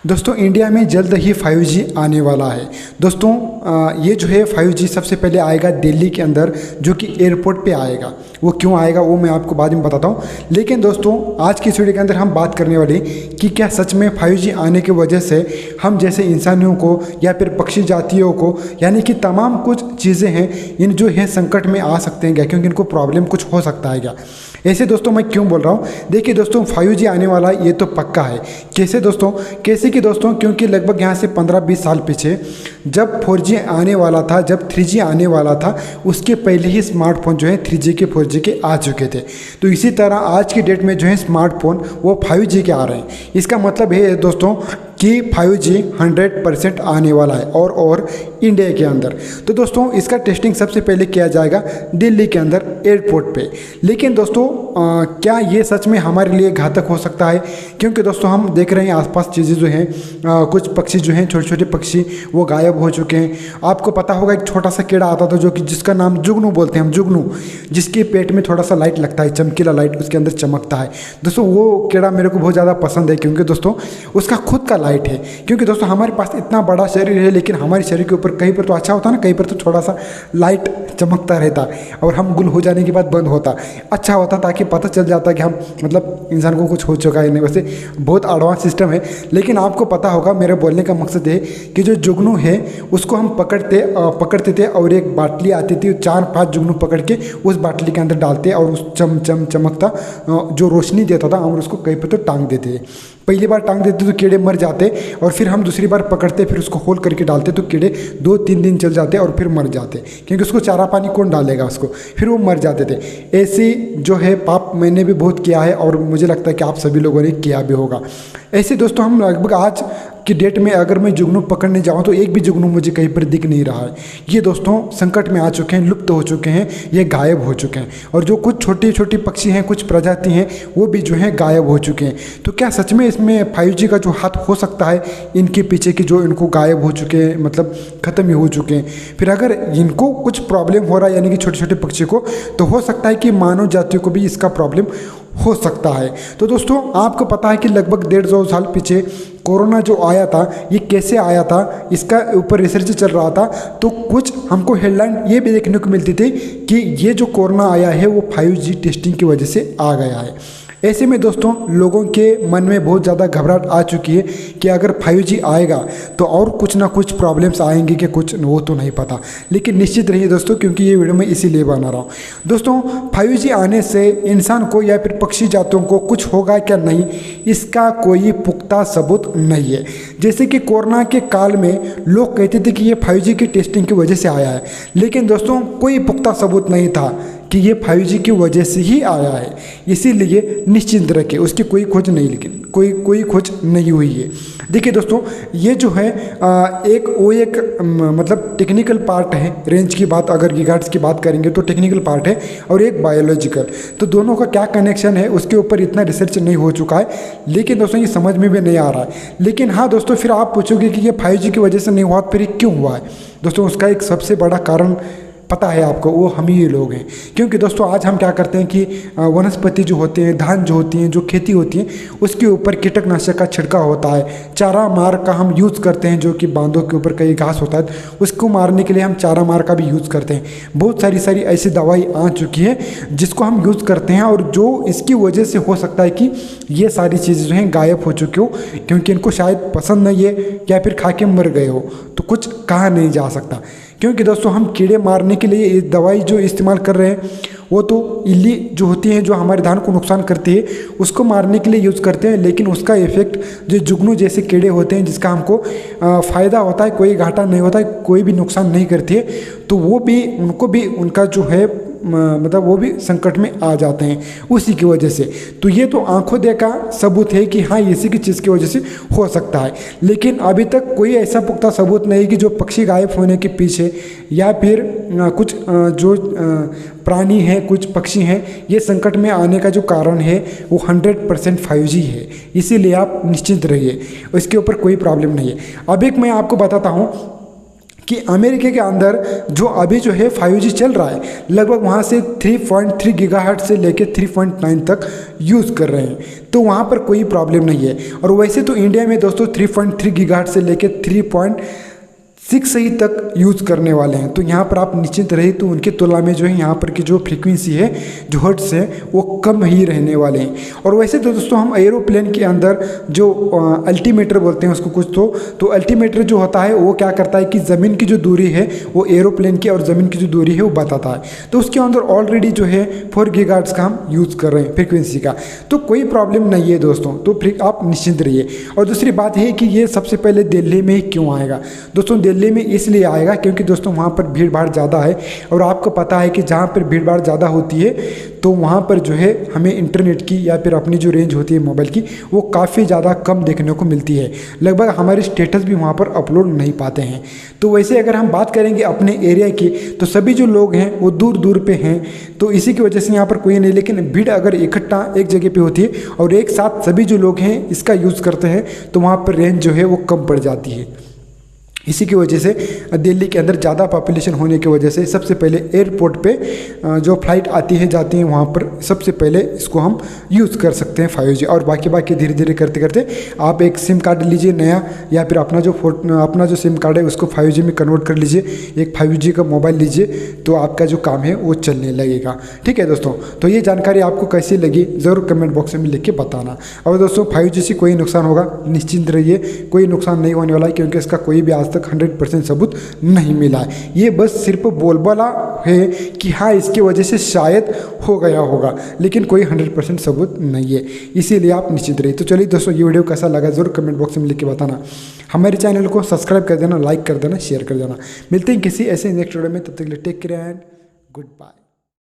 दोस्तों इंडिया में जल्द ही 5G आने वाला है। दोस्तों ये जो है 5G सबसे पहले आएगा दिल्ली के अंदर, जो कि एयरपोर्ट पे आएगा। वो क्यों आएगा वो मैं आपको बाद में बताता हूँ। लेकिन दोस्तों आज की इस वीडियो के अंदर हम बात करने वाले कि क्या सच में 5G आने की वजह से हम जैसे इंसानियों को या फिर पक्षी जातियों को, यानी कि तमाम कुछ चीज़ें हैं इन जो है संकट में आ सकते हैं क्या, क्योंकि इनको प्रॉब्लम कुछ हो सकता है क्या। ऐसे दोस्तों मैं क्यों बोल रहा हूँ, देखिए दोस्तों 5G आने वाला ये तो पक्का है। कैसे दोस्तों, कैसे कि दोस्तों क्योंकि लगभग यहाँ से 15-20 साल पीछे जब 4G आने वाला था, जब 3G आने वाला था, उसके पहले ही स्मार्टफोन जो है 3G के 4G के आ चुके थे। तो इसी तरह आज की डेट में जो है स्मार्टफोन वो 5G के आ रहे हैं। इसका मतलब है दोस्तों कि 5G 100% आने वाला है और इंडिया के अंदर। तो दोस्तों इसका टेस्टिंग सबसे पहले किया जाएगा दिल्ली के अंदर एयरपोर्ट पे। लेकिन दोस्तों क्या ये सच में हमारे लिए घातक हो सकता है, क्योंकि दोस्तों हम देख रहे हैं आसपास चीज़ें जो हैं, कुछ पक्षी जो हैं, छोटे छोटे पक्षी वो गायब हो चुके हैं। आपको पता होगा एक छोटा सा कीड़ा आता था जो कि जिसका नाम जुगनू बोलते हैं हम, जुगनू, जिसके पेट में थोड़ा सा लाइट लगता है, चमकीला लाइट उसके अंदर चमकता है। दोस्तों वो कीड़ा मेरे को बहुत ज़्यादा पसंद है, क्योंकि दोस्तों उसका खुद का लाइट है। क्योंकि दोस्तों हमारे पास इतना बड़ा शरीर है, लेकिन हमारे शरीर के ऊपर कहीं पर तो अच्छा होता है ना, कहीं पर तो थोड़ा सा लाइट चमकता रहता और हम गुल हो जाने के बाद बंद होता। अच्छा होता ताकि पता चल जाता कि हम मतलब इंसान को कुछ हो चुका है। नहीं, वैसे बहुत एडवांस सिस्टम है। लेकिन आपको पता होगा मेरे बोलने का मकसद है कि जो जुगनू है उसको हम पकड़ते थे और एक बाटली आती थी, 4-5 जुगनू पकड़ के उस बाटली के अंदर डालते और उस चमकता जो रोशनी देता था हम उसको कहीं पर तो टांग देते। पहली बार टांग देते तो कीड़े मर जाते और फिर हम दूसरी बार पकड़ते, फिर उसको होल करके डालते तो कीड़े 2-3 दिन चल जाते और फिर मर जाते, क्योंकि उसको चारा पानी कौन डालेगा उसको, फिर वो मर जाते थे। ऐसे जो है पाप मैंने भी बहुत किया है और मुझे लगता है कि आप सभी लोगों ने किया भी होगा। ऐसे दोस्तों हम लगभग आज की डेट में अगर मैं जुगनू पकड़ने जाऊँ तो एक भी जुगनू मुझे कहीं पर दिख नहीं रहा है। ये दोस्तों संकट में आ चुके हैं, लुप्त हो चुके हैं, ये गायब हो चुके हैं। और जो कुछ छोटी छोटी पक्षी हैं, कुछ प्रजाति हैं, वो भी जो हैं गायब हो चुके हैं। तो क्या सच में इसमें 5G का जो हाथ हो सकता है इनके पीछे की, जो इनको गायब हो चुके हैं, मतलब ख़त्म ही हो चुके हैं। फिर अगर इनको कुछ प्रॉब्लम हो रहा है, यानी कि छोटे छोटे पक्षी को, तो हो सकता है कि मानव जातियों को भी इसका प्रॉब्लम हो सकता है। तो दोस्तों आपको पता है कि लगभग 150 साल पीछे कोरोना जो आया था, ये कैसे आया था, इसका ऊपर रिसर्च चल रहा था। तो कुछ हमको हेडलाइन ये भी देखने को मिलती थी कि ये जो कोरोना आया है वो 5G टेस्टिंग की वजह से आ गया है। ऐसे में दोस्तों लोगों के मन में बहुत ज़्यादा घबराहट आ चुकी है कि अगर 5G आएगा तो और कुछ ना कुछ प्रॉब्लम्स आएंगे कि कुछ, वो तो नहीं पता। लेकिन निश्चित रहिए दोस्तों, क्योंकि ये वीडियो मैं इसीलिए बना रहा हूँ। दोस्तों 5G आने से इंसान को या फिर पक्षी जातों को कुछ होगा क्या नहीं, इसका कोई पुख्ता सबूत नहीं है। जैसे कि कोरोना के काल में लोग कहते थे कि ये 5G की टेस्टिंग की वजह से आया है, लेकिन दोस्तों कोई पुख्ता सबूत नहीं था कि ये 5G की वजह से ही आया है। इसीलिए निश्चिंत रखें, उसकी कोई खोज नहीं, लेकिन कोई खोज नहीं हुई है। देखिए दोस्तों ये जो है एक मतलब टेक्निकल पार्ट है। रेंज की बात अगर गीगाहर्ट्ज़ की बात करेंगे तो टेक्निकल पार्ट है, और एक बायोलॉजिकल। तो दोनों का क्या कनेक्शन है उसके ऊपर इतना रिसर्च नहीं हो चुका है, लेकिन दोस्तों ये समझ में भी नहीं आ रहा है। लेकिन हाँ दोस्तों, फिर आप पूछोगे कि ये 5G की वजह से नहीं हुआ, फिर क्यों हुआ है। दोस्तों उसका एक सबसे बड़ा कारण पता है आपको, वो हम ही लोग हैं। क्योंकि दोस्तों आज हम क्या करते हैं कि वनस्पति जो होते हैं, धान जो होती हैं, जो खेती होती है, उसके ऊपर कीटनाशक का छिड़काव होता है। चारा मार का हम यूज़ करते हैं, जो कि बांधों के ऊपर कई घास होता है उसको मारने के लिए हम चारा मार का भी यूज़ करते हैं। बहुत सारी ऐसी दवाई आ चुकी है जिसको हम यूज़ करते हैं, और जो इसकी वजह से हो सकता है कि ये सारी चीज़ें जो हैं गायब हो चुकी हो, क्योंकि इनको शायद पसंद नहीं है या फिर खा के मर गए हो, तो कुछ कहा नहीं जा सकता। क्योंकि दोस्तों हम कीड़े मारने के लिए ये दवाई जो इस्तेमाल कर रहे हैं वो तो इल्ली जो होती हैं, जो हमारे धान को नुकसान करती है, उसको मारने के लिए यूज़ करते हैं। लेकिन उसका इफेक्ट जो जुगनू जैसे कीड़े होते हैं, जिसका हमको फ़ायदा होता है, कोई घाटा नहीं होता है, कोई भी नुकसान नहीं करती है, तो वो भी, उनको भी उनका जो है मतलब वो भी संकट में आ जाते हैं उसी की वजह से। तो ये तो आंखों देखा सबूत है कि हाँ इसी की चीज़ की वजह से हो सकता है। लेकिन अभी तक कोई ऐसा पुख्ता सबूत नहीं कि जो पक्षी गायब होने के पीछे या फिर कुछ जो प्राणी हैं, कुछ पक्षी हैं, ये संकट में आने का जो कारण है वो 100% 5G है। इसीलिए आप निश्चिंत रहिए, इसके ऊपर कोई प्रॉब्लम नहीं है। अब एक मैं आपको बताता हूँ कि अमेरिका के अंदर जो अभी जो है 5G चल रहा है, लगभग वहाँ से 3.3 गीगाहर्ट्ज से लेकर 3.9 तक यूज़ कर रहे हैं, तो वहाँ पर कोई प्रॉब्लम नहीं है। और वैसे तो इंडिया में दोस्तों 3.3 गीगाहर्ट्ज से लेकर 3.6 ही तक यूज़ करने वाले हैं, तो यहाँ पर आप निश्चिंत रहिए। तो उनकी तुलना में जो है यहाँ पर की जो फ्रीक्वेंसी है, जो हर्ट्स है, वो कम ही रहने वाले हैं। और वैसे तो दोस्तों हम एरोप्लेन के अंदर जो अल्टीमीटर बोलते हैं उसको कुछ, तो अल्टीमीटर जो होता है वो क्या करता है कि ज़मीन की जो दूरी है वो एरोप्लेन की और ज़मीन की जो दूरी है वो बताता है। तो उसके अंदर ऑलरेडी जो है 4 गीगाहर्ट्ज का हम यूज़ कर रहे हैं फ्रीक्वेंसी का, तो कोई प्रॉब्लम नहीं है दोस्तों। तो फिर आप निश्चिंत रहिए। और दूसरी बात है कि ये सबसे पहले दिल्ली में ही क्यों आएगा दोस्तों? दिल्ली में इसलिए आएगा क्योंकि दोस्तों वहाँ पर भीड़ भाड़ ज़्यादा है, और आपको पता है कि जहाँ पर भीड़ भाड़ ज़्यादा होती है तो वहाँ पर जो है हमें इंटरनेट की या फिर अपनी जो रेंज होती है मोबाइल की, वो काफ़ी ज़्यादा कम देखने को मिलती है। लगभग हमारे स्टेटस भी वहाँ पर अपलोड नहीं पाते हैं। तो वैसे अगर हम बात करेंगे अपने एरिया की, तो सभी जो लोग हैं वो दूर दूर पे हैं, तो इसी की वजह से यहाँ पर कोई नहीं। लेकिन भीड़ अगर इकट्ठा एक जगह पे होती है और एक साथ सभी जो लोग हैं इसका यूज़ करते हैं, तो वहाँ पर रेंज जो है वो कम पड़ जाती है। इसी की वजह से दिल्ली के अंदर ज़्यादा पॉपुलेशन होने की वजह से सबसे पहले एयरपोर्ट पे जो फ्लाइट आती है जाती हैं वहाँ पर सबसे पहले इसको हम यूज़ कर सकते हैं 5G। और बाकी धीरे धीरे करते करते आप एक सिम कार्ड लीजिए नया, या फिर अपना जो सिम कार्ड है उसको 5G में कन्वर्ट कर लीजिए, एक 5G का मोबाइल लीजिए, तो आपका जो काम है वो चलने लगेगा। ठीक है दोस्तों, तो ये जानकारी आपको कैसी लगी ज़रूर कमेंट बॉक्स में लिख के बताना। और दोस्तों 5G से कोई नुकसान होगा निश्चिंत रहिए, कोई नुकसान नहीं होने वाला है, क्योंकि इसका कोई भी आज तक 100% सबूत नहीं मिला है। ये बस सिर्फ बोलबाला है कि हाँ इसकी वजह से शायद हो गया होगा, लेकिन कोई 100% सबूत नहीं है, इसीलिए आप निश्चित रहिए। तो चलिए दोस्तों, ये वीडियो कैसा लगा जरूर कमेंट बॉक्स में लिख के बताना। हमारे चैनल को सब्सक्राइब कर देना, लाइक कर देना, शेयर कर देना। मिलते हैं किसी ऐसे नेक्स्ट वीडियो में, तब तक के लिए take care and good bye.